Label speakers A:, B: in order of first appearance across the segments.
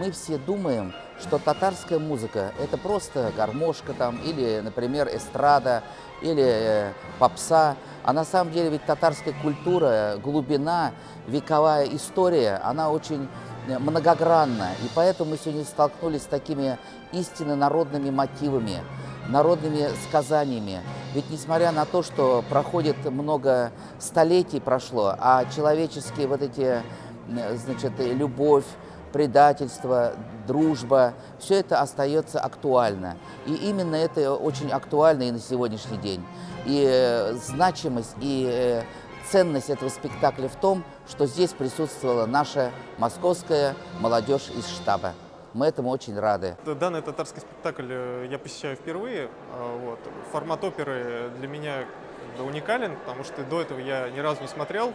A: мы все думаем, что татарская музыка – это просто гармошка там, или, например, эстрада, или попса. А на самом деле ведь татарская культура, глубина, вековая история, она очень многогранна. И поэтому мы сегодня столкнулись с такими истинно народными мотивами, народными сказаниями. Ведь несмотря на то, что проходит много столетий прошло, а человеческие вот эти, значит, любовь, предательство, дружба, все это остается актуально. И именно это очень актуально и на сегодняшний день. И значимость, и ценность этого спектакля в том, что здесь присутствовала наша московская молодежь из штаба. Мы этому очень рады.
B: Данный татарский спектакль я посещаю впервые. Вот. Формат оперы для меня уникален, потому что до этого я ни разу не смотрел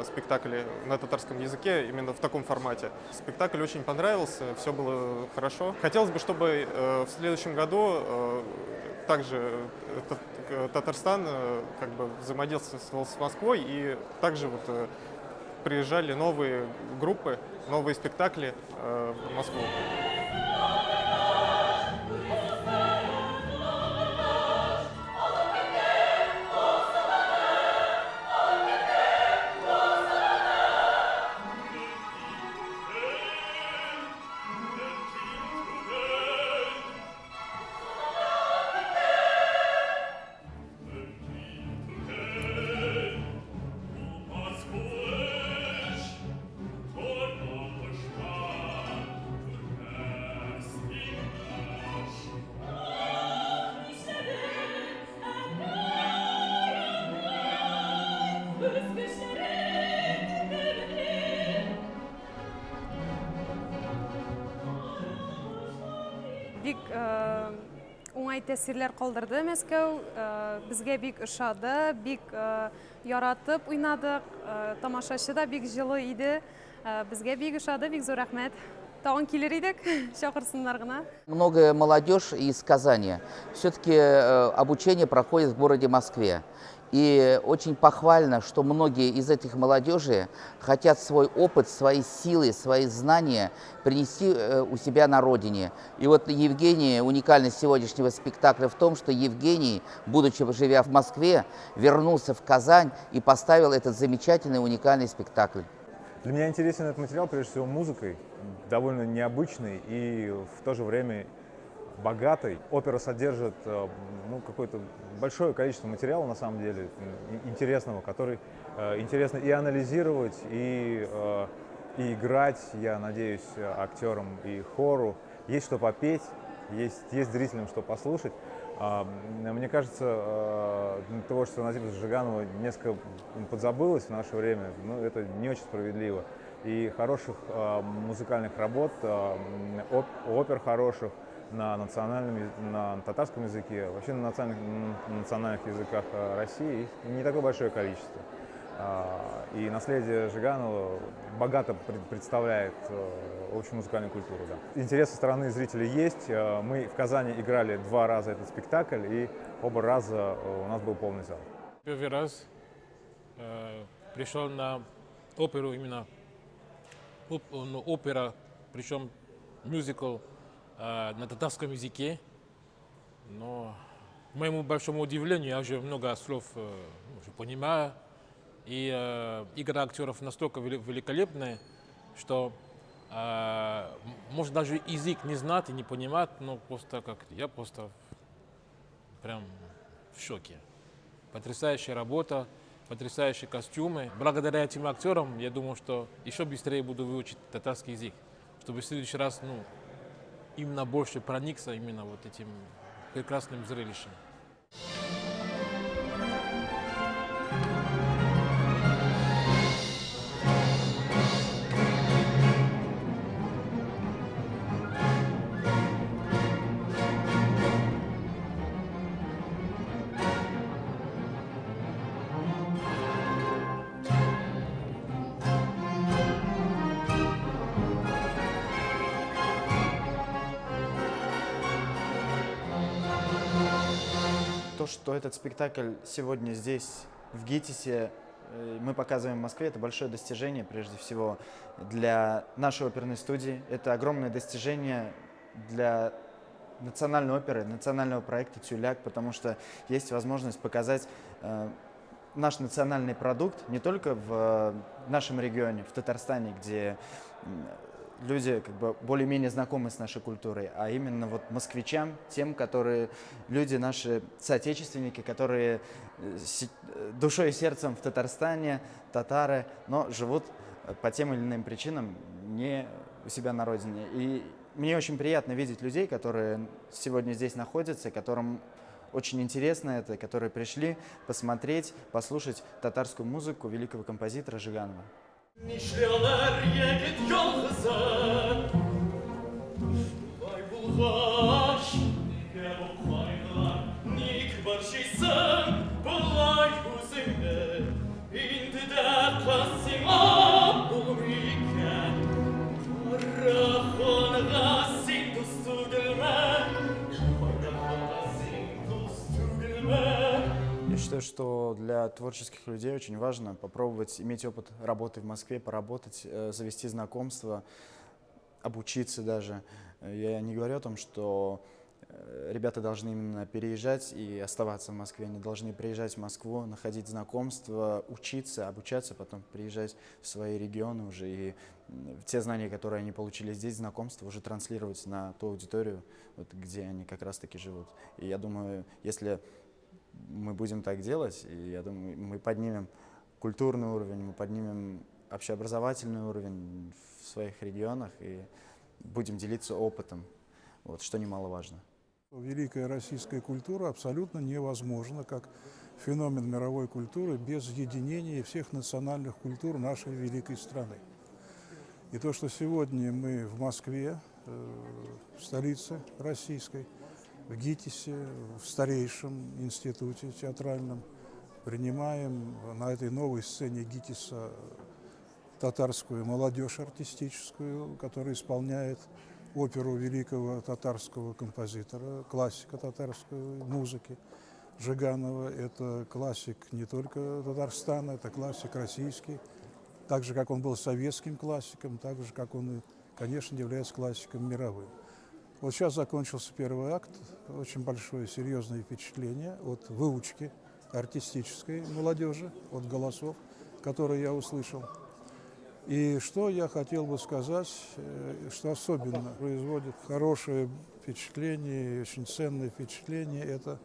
B: спектакли на татарском языке именно в таком формате. Спектакль очень понравился, все было хорошо. Хотелось бы, чтобы в следующем году также Татарстан как бы взаимодействовал с Москвой, и также вот приезжали новые группы, новые спектакли в Москву.
C: Бик уңай тәсирләр калдырды Мәскәү, безгә бик ошады, бик яратып уйнадык, тамашачы да бик җылы иде, безгә бик ошады, бик зур рәхмәт. Тагын килер идек, чакырсыннар гына.
A: Многое молодежь из Казани. Все-таки обучение проходит в городе Москве. И очень похвально, что многие из этих молодежи хотят свой опыт, свои силы, свои знания принести у себя на родине. И вот Евгений, уникальность сегодняшнего спектакля в том, что Евгений, будучи живя в Москве, вернулся в Казань и поставил этот замечательный уникальный спектакль.
D: Для меня интересен этот материал прежде всего музыкой, довольно необычный и в то же время богатой. Опера содержит какое-то большое количество материала, на самом деле, интересного, который интересно и анализировать, и играть, я надеюсь, актерам и хору. Есть что попеть, есть зрителям что послушать. Мне кажется, творчество Назиба Жиганова несколько подзабылось в наше время, но это не очень справедливо. И хороших музыкальных работ, опер хороших, на татарском языке, вообще на национальных языках России не такое большое количество. И наследие Жиганова богато представляет общую музыкальную культуру. Да. Интерес со стороны зрителей есть. Мы в Казани играли 2 раза этот спектакль, и оба раза у нас был полный зал.
E: Первый раз пришел на оперу, именно опера, причем мюзикл на татарском языке, но к моему большому удивлению я уже много слов уже понимаю, и игра актеров настолько великолепная, что может даже язык не знать и не понимать, но просто как я просто прям в шоке. Потрясающая работа, потрясающие костюмы. Благодаря этим актерам я думаю, что еще быстрее буду выучить татарский язык, чтобы в следующий раз именно больше проникся именно вот этим прекрасным зрелищем.
F: То, что этот спектакль сегодня здесь, в ГИТИСе, мы показываем в Москве, это большое достижение, прежде всего, для нашей оперной студии. Это огромное достижение для национальной оперы, национального проекта «Тюляк», потому что есть возможность показать наш национальный продукт не только в нашем регионе, в Татарстане, где люди как бы более-менее знакомы с нашей культурой, а именно вот москвичам, тем, которые люди, наши соотечественники, которые душой и сердцем в Татарстане, татары, но живут по тем или иным причинам не у себя на родине. И мне очень приятно видеть людей, которые сегодня здесь находятся, которым очень интересно это, которые пришли посмотреть, послушать татарскую музыку великого композитора Жиганова. Я считаю, что для творческих людей очень важно попробовать иметь опыт работы в Москве, поработать, завести знакомства, обучиться даже. Я не говорю о том, что ребята должны именно переезжать и оставаться в Москве. Они должны приезжать в Москву, находить знакомства, учиться, обучаться, потом приезжать в свои регионы уже и те знания, которые они получили здесь, знакомства, уже транслировать на ту аудиторию, вот, где они как раз-таки живут. И я думаю, если мы будем так делать, и я думаю, мы поднимем культурный уровень, мы поднимем общеобразовательный уровень в своих регионах и будем делиться опытом, вот, что немаловажно.
G: Великая российская культура абсолютно невозможна как феномен мировой культуры без единения всех национальных культур нашей великой страны. И то, что сегодня мы в Москве, в столице российской, в ГИТИСе, в старейшем институте театральном, принимаем на этой новой сцене ГИТИСа татарскую молодежь артистическую, которая исполняет оперу великого татарского композитора, классика татарской музыки Жиганова. Это классик не только Татарстана, это классик российский, так же, как он был советским классиком, так же, как он, конечно, является классиком мировым. Вот сейчас закончился первый акт, очень большое серьезное впечатление от выучки артистической молодежи, от голосов, которые я услышал. И что я хотел бы сказать, что особенно производит хорошее впечатление, очень ценное впечатление, это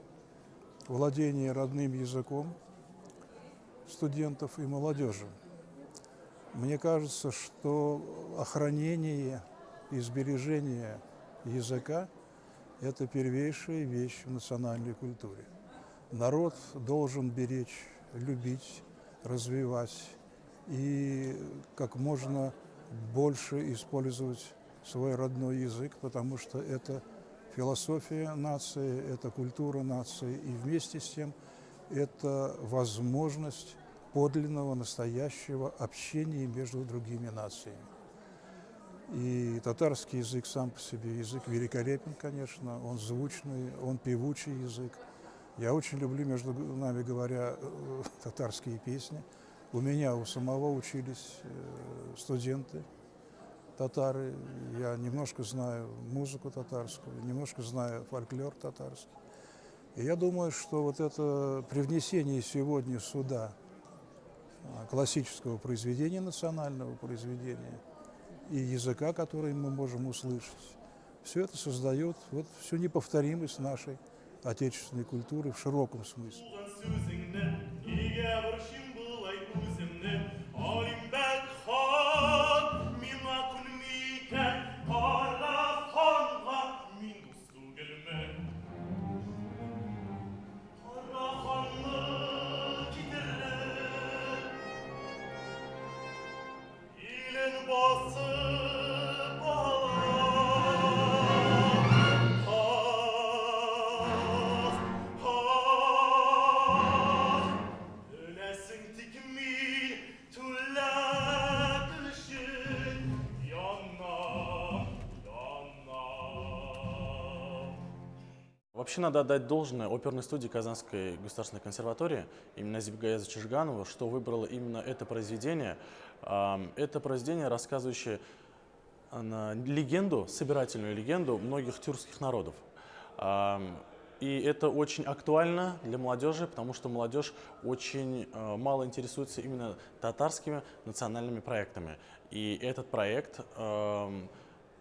G: владение родным языком студентов и молодежи. Мне кажется, что охранение и сбережение языка – это первейшая вещь в национальной культуре. Народ должен беречь, любить, развивать и как можно больше использовать свой родной язык, потому что это философия нации, это культура нации, и вместе с тем это возможность подлинного, настоящего общения между другими нациями. И татарский язык сам по себе язык великолепен, конечно, он звучный, он певучий язык. Я очень люблю, между нами говоря, татарские песни. У меня у самого учились студенты татары. Я немножко знаю музыку татарскую, немножко знаю фольклор татарский. И я думаю, что вот это привнесение сегодня сюда классического произведения, национального произведения, и языка, который мы можем услышать, все это создает вот всю неповторимость нашей отечественной культуры в широком смысле.
H: Вообще надо отдать должное оперной студии Казанской государственной консерватории именно Зибгаяза Чижганова, что выбрала именно это произведение. Это произведение, рассказывающее легенду, собирательную легенду многих тюркских народов. И это очень актуально для молодежи, потому что молодежь очень мало интересуется именно татарскими национальными проектами. И этот проект,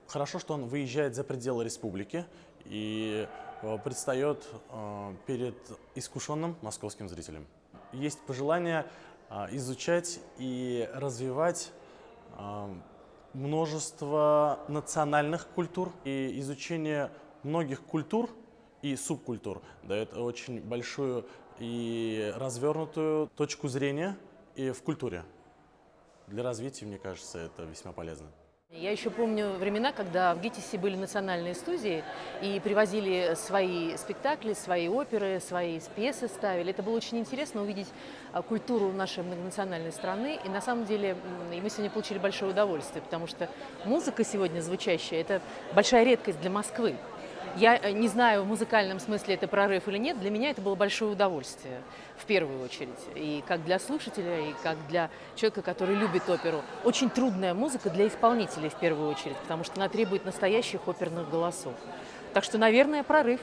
H: хорошо, что он выезжает за пределы республики и предстает перед искушенным московским зрителем. Есть пожелание изучать и развивать множество национальных культур, и изучение многих культур и субкультур дает очень большую и развернутую точку зрения и в культуре. Для развития, мне кажется, это весьма полезно.
I: Я еще помню времена, когда в ГИТИСе были национальные студии и привозили свои спектакли, свои оперы, свои пьесы ставили. Это было очень интересно увидеть культуру нашей многонациональной страны. И на самом деле мы сегодня получили большое удовольствие, потому что музыка сегодня звучащая – это большая редкость для Москвы. Я не знаю, в музыкальном смысле это прорыв или нет, для меня это было большое удовольствие, в первую очередь. И как для слушателя, и как для человека, который любит оперу. Очень трудная музыка для исполнителей, в первую очередь, потому что она требует настоящих оперных голосов. Так что, наверное, прорыв.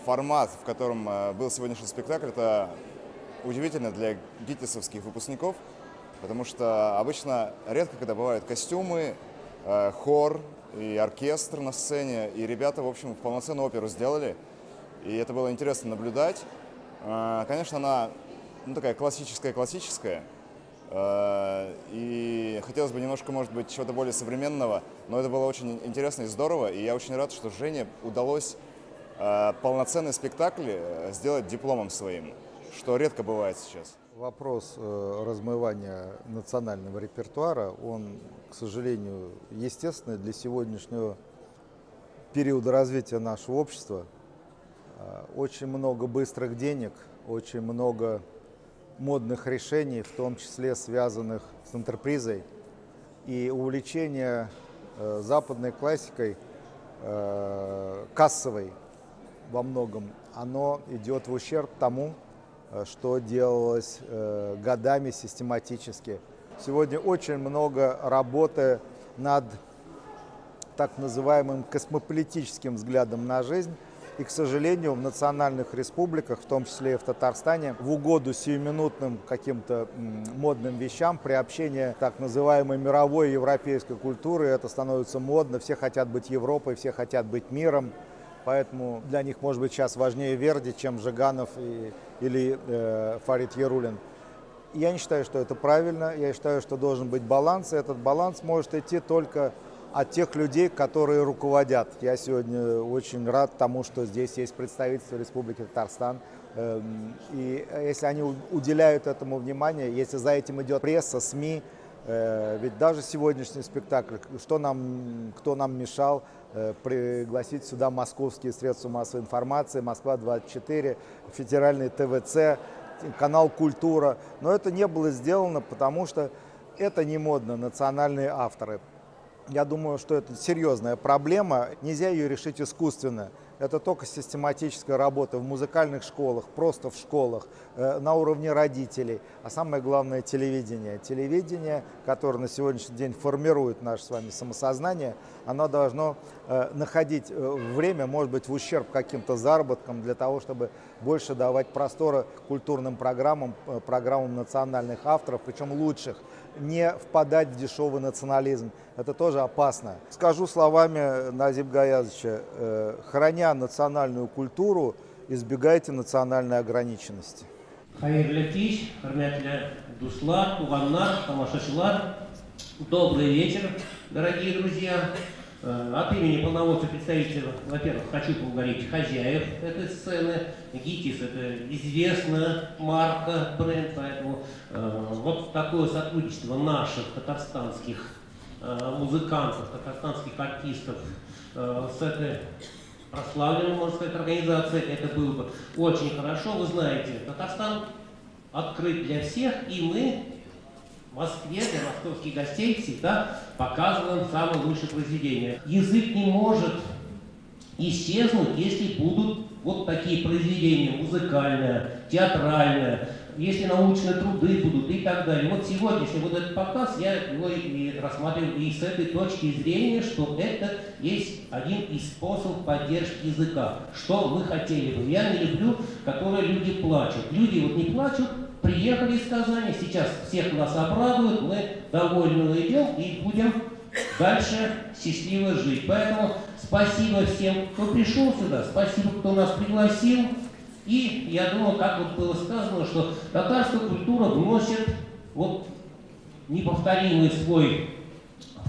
J: Формат, в котором был сегодняшний спектакль, это удивительно для гитисовских выпускников, потому что обычно редко, когда бывают костюмы, хор и оркестр на сцене, и ребята, в общем, полноценную оперу сделали, и это было интересно наблюдать. Конечно, она такая классическая, и хотелось бы немножко, может быть, чего-то более современного, но это было очень интересно и здорово, и я очень рад, что Жене удалось полноценный спектакль сделать дипломом своим, что редко бывает сейчас.
K: Вопрос размывания национального репертуара, он, к сожалению, естественный для сегодняшнего периода развития нашего общества. Очень много быстрых денег, очень много модных решений, в том числе связанных с интерпризой, и увлечение западной классикой, кассовой во многом, оно идет в ущерб тому, что делалось годами систематически. Сегодня очень много работы над так называемым космополитическим взглядом на жизнь. И, к сожалению, в национальных республиках, в том числе и в Татарстане, в угоду сиюминутным каким-то модным вещам, приобщение так называемой мировой европейской культуры, это становится модно, все хотят быть Европой, все хотят быть миром. Поэтому для них, может быть, сейчас важнее Верди, чем Жиганов или Фарид Ярулин. Я не считаю, что это правильно. Я считаю, что должен быть баланс. И этот баланс может идти только от тех людей, которые руководят. Я сегодня очень рад тому, что здесь есть представительство Республики Татарстан. И если они уделяют этому внимание, если за этим идет пресса, СМИ, ведь даже сегодняшний спектакль, кто нам мешал пригласить сюда московские средства массовой информации, Москва-24, федеральный ТВЦ, канал «Культура». Но это не было сделано, потому что это не модно, национальные авторы. Я думаю, что это серьезная проблема, нельзя ее решить искусственно. Это только систематическая работа в музыкальных школах, просто в школах, на уровне родителей. А самое главное – телевидение. Телевидение, которое на сегодняшний день формирует наше с вами самосознание, оно должно находить время, может быть, в ущерб каким-то заработкам, для того, чтобы больше давать простора культурным программам, программам национальных авторов, причем лучших. Не впадать в дешевый национализм. Это тоже опасно. Скажу словами Назиба Гаязовича, храня национальную культуру, избегайте национальной ограниченности.
L: Хайырлы кич, хөрмәтле дуслар, туганнар, тамашачылар. Добрый вечер, дорогие друзья. От имени полномочий представителя, во-первых, хочу поблагодарить хозяев этой сцены. ГИТИС — это известная марка, бренд, поэтому вот такое сотрудничество наших татарстанских музыкантов, татарстанских артистов с этой прославленной, можно сказать, организацией, это было бы очень хорошо. Вы знаете, Татарстан открыт для всех, и мы в Москве для московских гостей всегда показываем самые лучшие произведения. Язык не может исчезнуть, если будут вот такие произведения, музыкальные, театральные, если научные труды будут и так далее. Вот сегодняшний вот этот показ, я его и рассматриваю и с этой точки зрения, что это есть один из способов поддержки языка. Что мы хотели бы. Я не люблю, которые люди плачут. Люди вот не плачут, приехали из Казани, сейчас всех нас обрадуют, мы довольны уйдем и будем дальше счастливо жить. Поэтому спасибо всем, кто пришел сюда, спасибо, кто нас пригласил. И я думаю, как вот было сказано, что татарская культура вносит вот неповторимый свой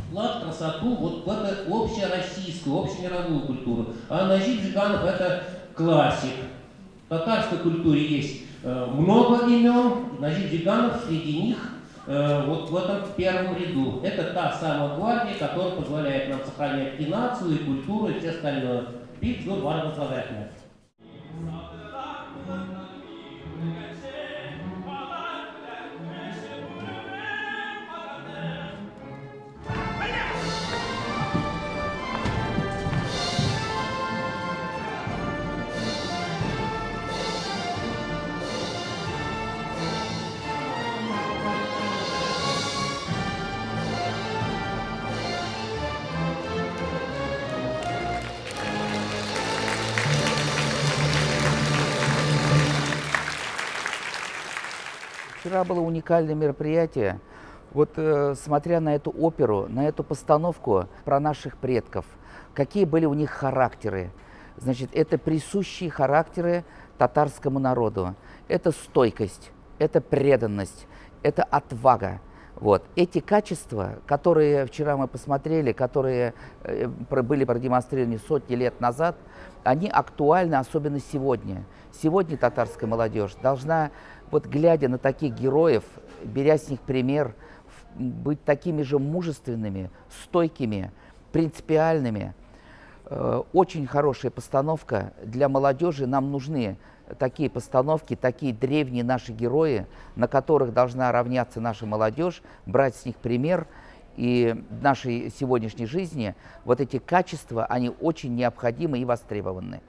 L: вклад, красоту вот в эту общероссийскую, общемировую культуру. А Назиб Жиганов — это классик. В татарской культуре есть много имен, Назиб Жиганов среди них вот в этом первом ряду. Это та самая гвардия, которая позволяет нам сохранять и нацию, и культуру, и все остальное. Биг Зур Варвар Славяхна.
A: Вчера было уникальное мероприятие. Вот смотря на эту оперу, на эту постановку про наших предков, какие были у них характеры. Значит, это присущие характеры татарскому народу. Это стойкость, это преданность, это отвага. Вот. Эти качества, которые вчера мы посмотрели, которые были продемонстрированы сотни лет назад, они актуальны особенно сегодня. Сегодня татарская молодежь должна, вот глядя на таких героев, беря с них пример, быть такими же мужественными, стойкими, принципиальными. Очень хорошая постановка для молодежи. Нам нужны такие постановки, такие древние наши герои, на которых должна равняться наша молодежь, брать с них пример. И в нашей сегодняшней жизни вот эти качества, они очень необходимы и востребованы.